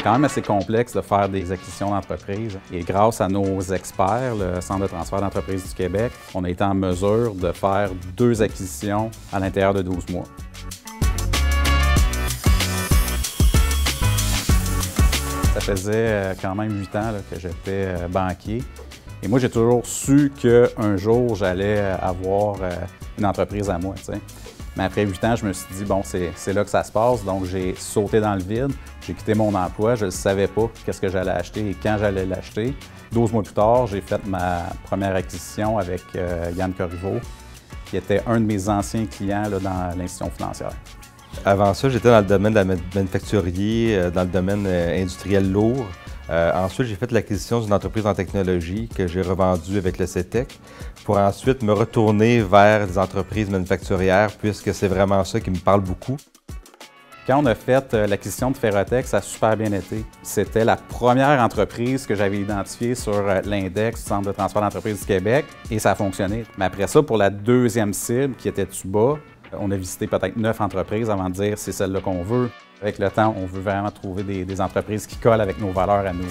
C'est quand même assez complexe de faire des acquisitions d'entreprises. Et grâce à nos experts, le Centre de transfert d'entreprises du Québec, on a été en mesure de faire 2 acquisitions à l'intérieur de 12 mois. Ça faisait quand même 8 ans là, que j'étais banquier. Et moi, j'ai toujours su qu'un jour, j'allais avoir une entreprise à moi. T'sais. Mais après 8 ans, je me suis dit, bon, c'est là que ça se passe. Donc, j'ai sauté dans le vide. J'ai quitté mon emploi. Je ne savais pas qu'est-ce que j'allais acheter et quand j'allais l'acheter. 12 mois plus tard, j'ai fait ma première acquisition avec Yann Corriveau, qui était un de mes anciens clients là, dans l'institution financière. Avant ça, j'étais dans le domaine de la manufacturier, dans le domaine industriel lourd. Ensuite, j'ai fait l'acquisition d'une entreprise en technologie que j'ai revendue avec le CETEC pour ensuite me retourner vers des entreprises manufacturières puisque c'est vraiment ça qui me parle beaucoup. Quand on a fait l'acquisition de Ferrotech, ça a super bien été. C'était la première entreprise que j'avais identifiée sur l'index du Centre de transfert d'entreprises du Québec et ça a fonctionné. Mais après ça, pour la deuxième cible qui était Tuba, on a visité peut-être 9 entreprises avant de dire c'est celle-là qu'on veut. Avec le temps, on veut vraiment trouver des entreprises qui collent avec nos valeurs à nous.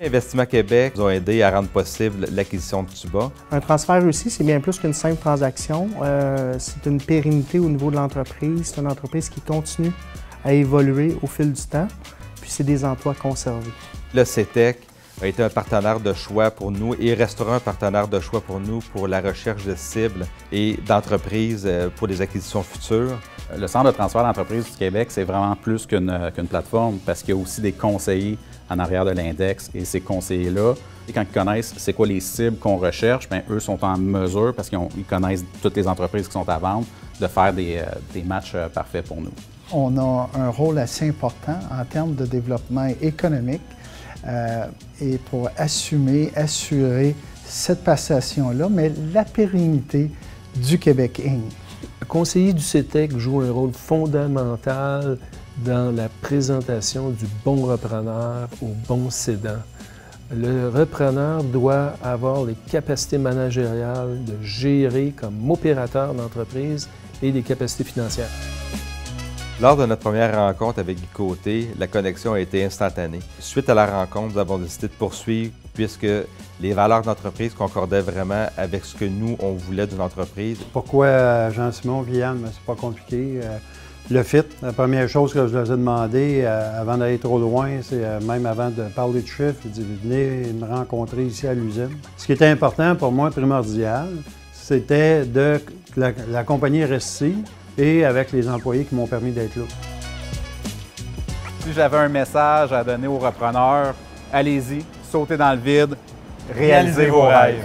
Investissement Québec nous a aidé à rendre possible l'acquisition de Tuba. Un transfert réussi, c'est bien plus qu'une simple transaction. C'est une pérennité au niveau de l'entreprise. C'est une entreprise qui continue à évoluer au fil du temps. Puis c'est des emplois conservés. Le CETEC a été un partenaire de choix pour nous et restera un partenaire de choix pour nous pour la recherche de cibles et d'entreprises pour des acquisitions futures. Le Centre de transfert d'entreprises du Québec, c'est vraiment plus qu'une plateforme parce qu'il y a aussi des conseillers en arrière de l'index. Et ces conseillers-là, quand ils connaissent c'est quoi les cibles qu'on recherche, bien, eux sont en mesure, parce qu'ils connaissent toutes les entreprises qui sont à vendre, de faire des matchs parfaits pour nous. On a un rôle assez important en termes de développement économique et pour assurer cette passation-là, mais la pérennité du Québec Inc. Le conseiller du CETEC joue un rôle fondamental dans la présentation du bon repreneur au bon cédant. Le repreneur doit avoir les capacités managériales de gérer comme opérateur d'entreprise et des capacités financières. Lors de notre première rencontre avec Guy Côté, la connexion a été instantanée. Suite à la rencontre, nous avons décidé de poursuivre puisque les valeurs d'entreprise concordaient vraiment avec ce que nous, on voulait d'une entreprise. Pourquoi Jean-Simon et Yann? C'est pas compliqué. Le fit, la première chose que je leur ai demandé avant d'aller trop loin, c'est même avant de parler de chiffres, je dis venez me rencontrer ici à l'usine. Ce qui était important pour moi, primordial, c'était que la compagnie reste ici et avec les employés qui m'ont permis d'être là. Si j'avais un message à donner aux repreneurs, allez-y, sautez dans le vide, réalisez vos rêves.